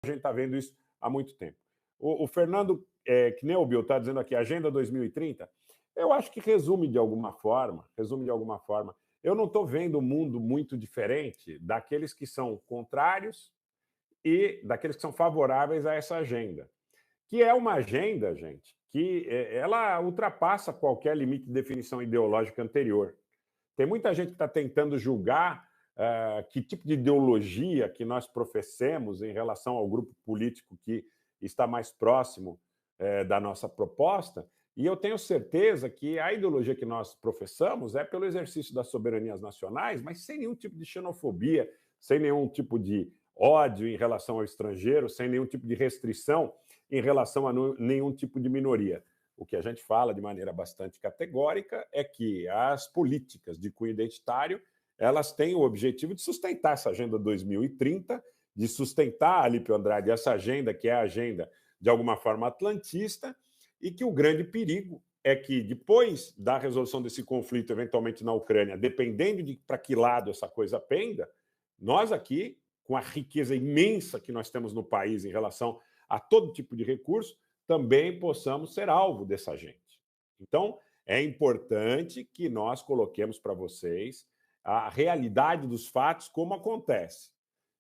gente está vendo isso há muito tempo. O Fernando Knelbil está dizendo aqui, Agenda 2030, eu acho que resume de alguma forma. Eu não estou vendo um mundo muito diferente daqueles que são contrários e daqueles que são favoráveis a essa agenda, que é uma agenda, gente, que ela ultrapassa qualquer limite de definição ideológica anterior. Tem muita gente que está tentando julgar que tipo de ideologia que nós professemos em relação ao grupo político que está mais próximo da nossa proposta, e eu tenho certeza que a ideologia que nós professamos é pelo exercício das soberanias nacionais, mas sem nenhum tipo de xenofobia, sem nenhum tipo de ódio em relação ao estrangeiro, sem nenhum tipo de restrição em relação a nenhum tipo de minoria. O que a gente fala de maneira bastante categórica é que as políticas de cunho identitário, elas têm o objetivo de sustentar essa Agenda 2030, de sustentar, Alípio Andrade, essa agenda que é a agenda, de alguma forma, atlantista, e que o grande perigo é que, depois da resolução desse conflito, eventualmente na Ucrânia, dependendo de para que lado essa coisa penda, nós aqui, com a riqueza imensa que nós temos no país em relação a todo tipo de recurso, também possamos ser alvo dessa gente. Então, é importante que nós coloquemos para vocês a realidade dos fatos como acontece.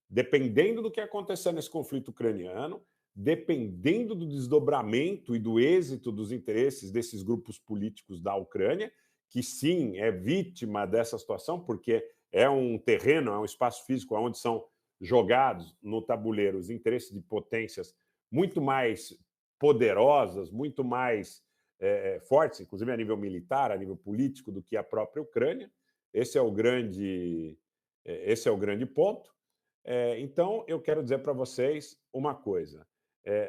Dependendo do que acontecer nesse conflito ucraniano, dependendo do desdobramento e do êxito dos interesses desses grupos políticos da Ucrânia, que sim, é vítima dessa situação, porque é um terreno, é um espaço físico onde são jogados no tabuleiro os interesses de potências muito mais poderosas, muito mais fortes, inclusive a nível militar, a nível político, do que a própria Ucrânia. Esse é o grande ponto. Então, eu quero dizer para vocês uma coisa.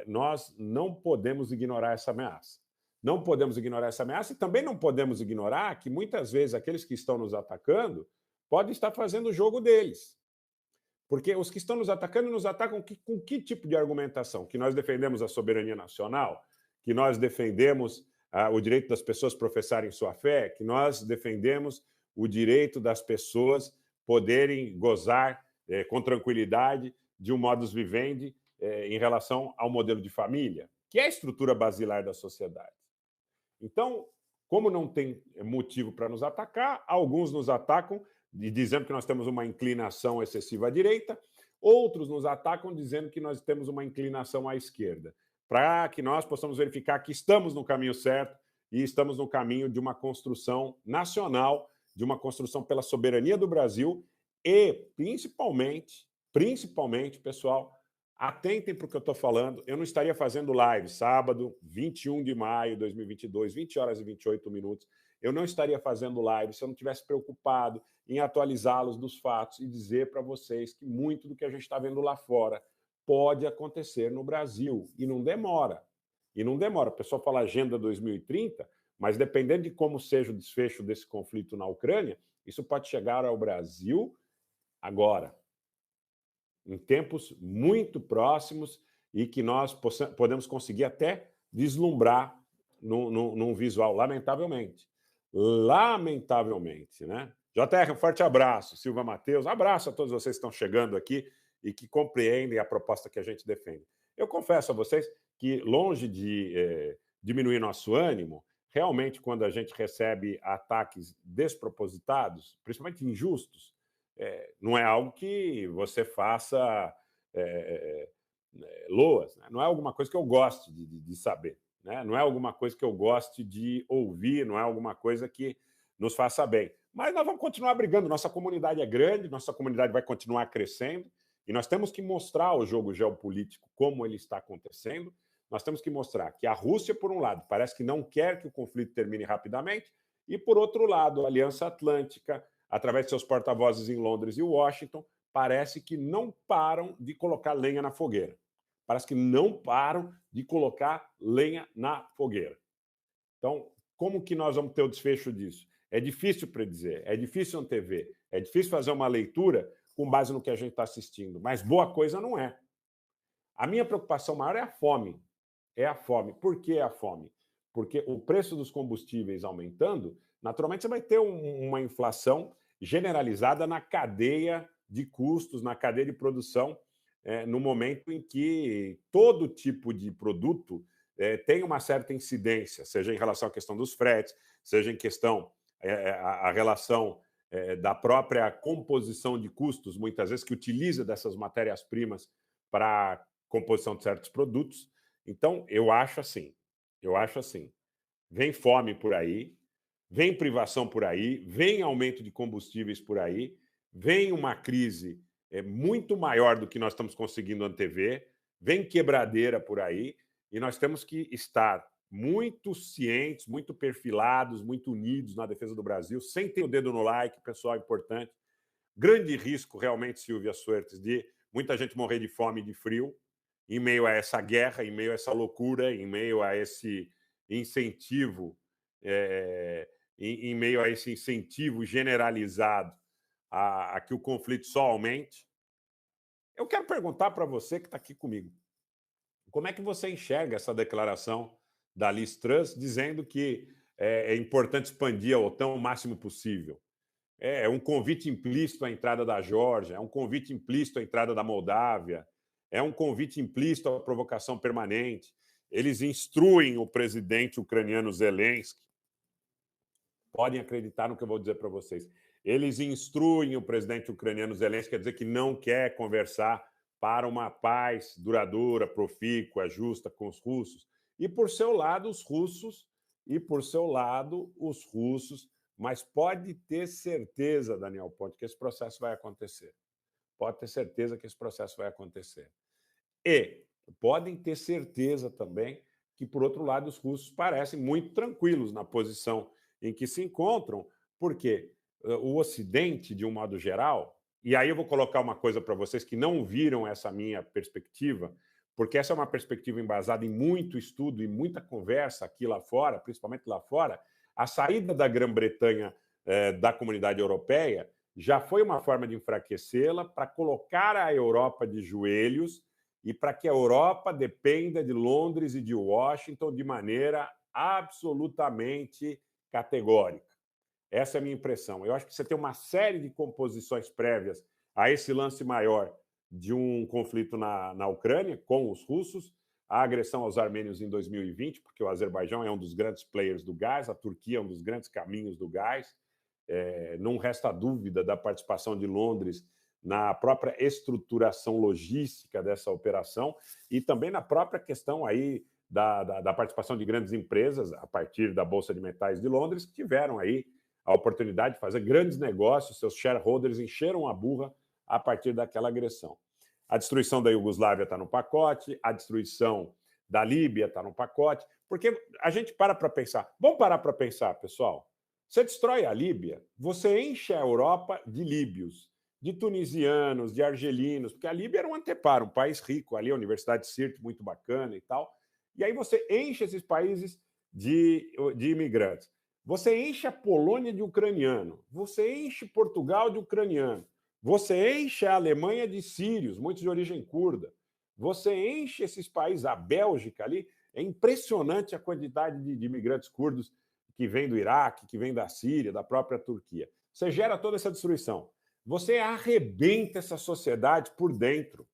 Nós não podemos ignorar essa ameaça. Não podemos ignorar essa ameaça e também não podemos ignorar que, muitas vezes, aqueles que estão nos atacando podem estar fazendo o jogo deles. Porque os que estão nos atacando nos atacam com que tipo de argumentação? Que nós defendemos a soberania nacional? Que nós defendemos o direito das pessoas professarem sua fé? Que nós defendemos o direito das pessoas poderem gozar com tranquilidade de um modus vivendi em relação ao modelo de família, que é a estrutura basilar da sociedade. Então, como não tem motivo para nos atacar, alguns nos atacam dizendo que nós temos uma inclinação excessiva à direita, outros nos atacam dizendo que nós temos uma inclinação à esquerda, para que nós possamos verificar que estamos no caminho certo e estamos no caminho de uma construção nacional, de uma construção pela soberania do Brasil e, principalmente, pessoal, atentem para o que eu estou falando. Eu não estaria fazendo live sábado, 21 de maio de 2022, 20 horas e 28 minutos. Eu não estaria fazendo live se eu não tivesse preocupado em atualizá-los dos fatos e dizer para vocês que muito do que a gente está vendo lá fora pode acontecer no Brasil. E não demora. O pessoal fala Agenda 2030, mas dependendo de como seja o desfecho desse conflito na Ucrânia, isso pode chegar ao Brasil agora, em tempos muito próximos e que nós podemos conseguir até vislumbrar num visual, lamentavelmente. Né? JR, um forte abraço. Silva Matheus, abraço a todos vocês que estão chegando aqui e que compreendem a proposta que a gente defende. Eu confesso a vocês que, longe de diminuir nosso ânimo, realmente, quando a gente recebe ataques despropositados, principalmente injustos, não é algo que você faça loas, né? Não é alguma coisa que eu goste de saber, né? Não é alguma coisa que eu goste de ouvir, não é alguma coisa que nos faça bem. Mas nós vamos continuar brigando, nossa comunidade é grande, nossa comunidade vai continuar crescendo, e nós temos que mostrar o jogo geopolítico como ele está acontecendo. Nós temos que mostrar que a Rússia, por um lado, parece que não quer que o conflito termine rapidamente, e, por outro lado, a Aliança Atlântica, através de seus porta-vozes em Londres e Washington, parece que não param de colocar lenha na fogueira. Então, como que nós vamos ter o desfecho disso? É difícil predizer, é difícil antever, é difícil fazer uma leitura com base no que a gente está assistindo, mas boa coisa não é. A minha preocupação maior é a fome. Por que a fome? Porque o preço dos combustíveis aumentando, naturalmente você vai ter uma inflação generalizada na cadeia de custos, na cadeia de produção no momento em que todo tipo de produto tem uma certa incidência, seja em relação à questão dos fretes, seja em questão a relação da própria composição de custos, muitas vezes, que utiliza dessas matérias-primas para a composição de certos produtos. Então, eu acho assim, vem fome por aí, vem privação por aí, vem aumento de combustíveis por aí, vem uma crise muito maior do que nós estamos conseguindo antever, vem quebradeira por aí, e nós temos que estar muito cientes, muito perfilados, muito unidos na defesa do Brasil, sem ter o dedo no like, pessoal, importante. Grande risco, realmente, Silvia Suertes, de muita gente morrer de fome e de frio, em meio a essa guerra, em meio a essa loucura, em meio a esse incentivo, em meio a esse incentivo generalizado a que o conflito só aumente. Eu quero perguntar para você que está aqui comigo, como é que você enxerga essa declaração da Liz Truss dizendo que é importante expandir a OTAN o máximo possível? É um convite implícito à entrada da Geórgia, é um convite implícito à entrada da Moldávia, é um convite implícito à provocação permanente. Eles instruem o presidente ucraniano Zelensky, podem acreditar no que eu vou dizer para vocês, eles instruem o presidente ucraniano Zelensky a dizer que não quer conversar para uma paz duradoura, profícua, justa com os russos. E por seu lado, os russos, mas pode ter certeza, Daniel Ponte, que esse processo vai acontecer. Pode ter certeza que esse processo vai acontecer. E podem ter certeza também que, por outro lado, os russos parecem muito tranquilos na posição em que se encontram, porque o Ocidente, de um modo geral, e aí eu vou colocar uma coisa para vocês que não viram essa minha perspectiva, porque essa é uma perspectiva embasada em muito estudo e muita conversa aqui lá fora, principalmente lá fora. A saída da Grã-Bretanha da comunidade europeia já foi uma forma de enfraquecê-la para colocar a Europa de joelhos e para que a Europa dependa de Londres e de Washington de maneira absolutamente categórica. Essa é a minha impressão. Eu acho que você tem uma série de composições prévias a esse lance maior de um conflito na Ucrânia com os russos, a agressão aos armênios em 2020, porque o Azerbaijão é um dos grandes players do gás, a Turquia é um dos grandes caminhos do gás. Não resta dúvida da participação de Londres na própria estruturação logística dessa operação e também na própria questão aí da participação de grandes empresas a partir da Bolsa de Metais de Londres, que tiveram aí a oportunidade de fazer grandes negócios, seus shareholders encheram a burra a partir daquela agressão. A destruição da Iugoslávia está no pacote, a destruição da Líbia está no pacote, porque a gente para pensar. Vamos parar para pensar, pessoal. Você destrói a Líbia, você enche a Europa de líbios, de tunisianos, de argelinos, porque a Líbia era um anteparo, um país rico, ali a Universidade de Sirte, muito bacana e tal. E aí você enche esses países de imigrantes. Você enche a Polônia de ucraniano, você enche Portugal de ucraniano, você enche a Alemanha de sírios, muitos de origem curda, você enche esses países, a Bélgica ali, é impressionante a quantidade de imigrantes curdos que vem do Iraque, que vem da Síria, da própria Turquia. Você gera toda essa destruição. Você arrebenta essa sociedade por dentro.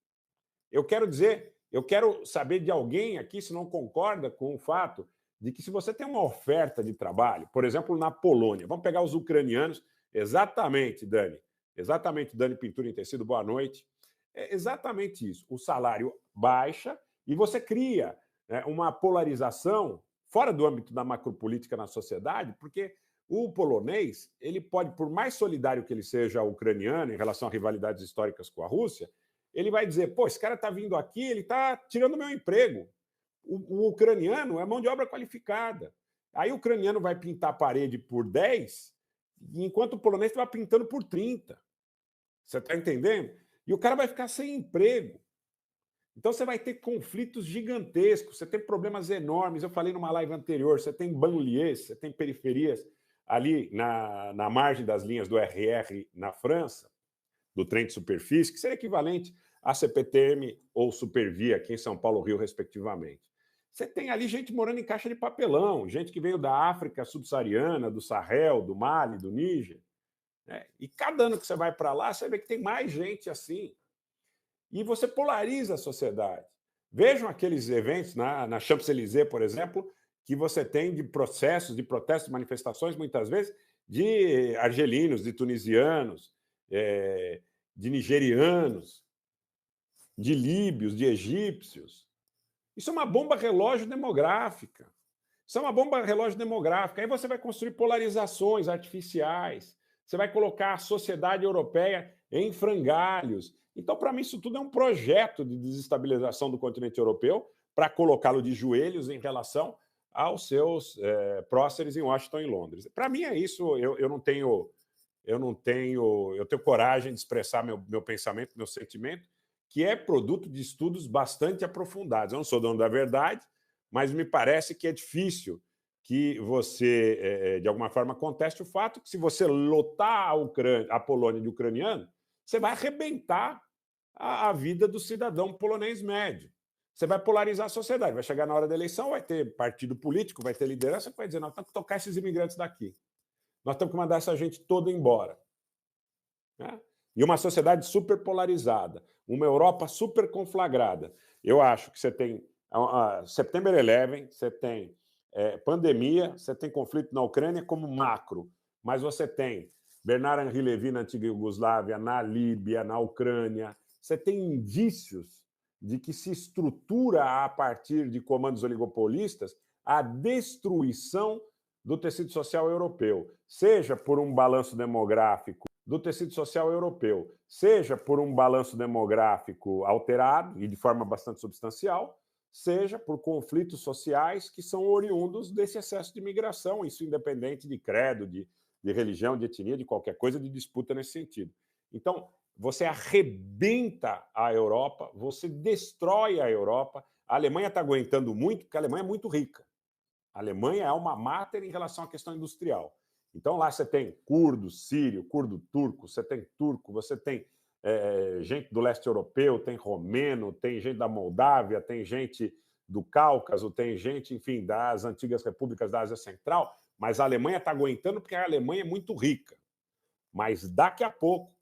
Eu quero saber de alguém aqui se não concorda com o fato de que se você tem uma oferta de trabalho, por exemplo, na Polônia, vamos pegar os ucranianos, exatamente, Dani Pintura em Tecido, boa noite, é exatamente isso, o salário baixa e você cria uma polarização fora do âmbito da macropolítica na sociedade, porque o polonês, ele pode, por mais solidário que ele seja ao ucraniano em relação a rivalidades históricas com a Rússia, ele vai dizer, pô, esse cara está vindo aqui, ele está tirando meu emprego. O ucraniano é mão de obra qualificada. Aí o ucraniano vai pintar a parede por 10, enquanto o polonês vai pintando por 30. Você está entendendo? E o cara vai ficar sem emprego. Então você vai ter conflitos gigantescos, você tem problemas enormes. Eu falei numa live anterior, você tem banlieues, você tem periferias ali na margem das linhas do RR na França, do trem de superfície, que seria equivalente a CPTM ou Supervia aqui em São Paulo, Rio, respectivamente. Você tem ali gente morando em caixa de papelão, gente que veio da África subsaariana, do Sahel, do Mali, do Níger. E cada ano que você vai para lá, você vê que tem mais gente assim. e você polariza a sociedade. Vejam aqueles eventos na Champs-Élysées, por exemplo, que você tem de processos, de protestos, manifestações, muitas vezes, de argelinos, de tunisianos, de nigerianos, de líbios, de egípcios. Isso é uma bomba relógio demográfica. Isso é uma bomba relógio demográfica. Aí você vai construir polarizações artificiais, você vai colocar a sociedade europeia em frangalhos. Então, para mim, isso tudo é um projeto de desestabilização do continente europeu para colocá-lo de joelhos em relação aos seus próceres em Washington e Londres. Para mim é isso. Eu tenho coragem de expressar meu pensamento, meu sentimento, que é produto de estudos bastante aprofundados. Eu não sou dono da verdade, mas me parece que é difícil que você, de alguma forma, conteste o fato que, se você lotar a Polônia de ucraniano, você vai arrebentar a vida do cidadão polonês médio. Você vai polarizar a sociedade. Vai chegar na hora da eleição, vai ter partido político, vai ter liderança que vai dizer: nós temos que tocar esses imigrantes daqui. Nós temos que mandar essa gente toda embora. Né? E uma sociedade super polarizada, uma Europa super conflagrada. Eu acho que você tem September 11, você tem pandemia, você tem conflito na Ucrânia como macro, mas você tem Bernard Henri Lévy na antiga Iugoslávia, na Líbia, na Ucrânia. Você tem indícios de que se estrutura, a partir de comandos oligopolistas, a destruição do tecido social europeu, seja por um balanço demográfico do tecido social europeu, seja por um balanço demográfico alterado e de forma bastante substancial, seja por conflitos sociais que são oriundos desse excesso de imigração, isso independente de credo, de religião, de etnia, de qualquer coisa, de disputa nesse sentido. Então, você arrebenta a Europa, você destrói a Europa. A Alemanha está aguentando muito, porque a Alemanha é muito rica. A Alemanha é uma máter em relação à questão industrial. Então, lá você tem curdo sírio, curdo turco, você tem turco, você tem gente do leste europeu, tem romeno, tem gente da Moldávia, tem gente do Cáucaso, tem gente, enfim, das antigas repúblicas da Ásia Central, mas a Alemanha está aguentando porque a Alemanha é muito rica. Mas daqui a pouco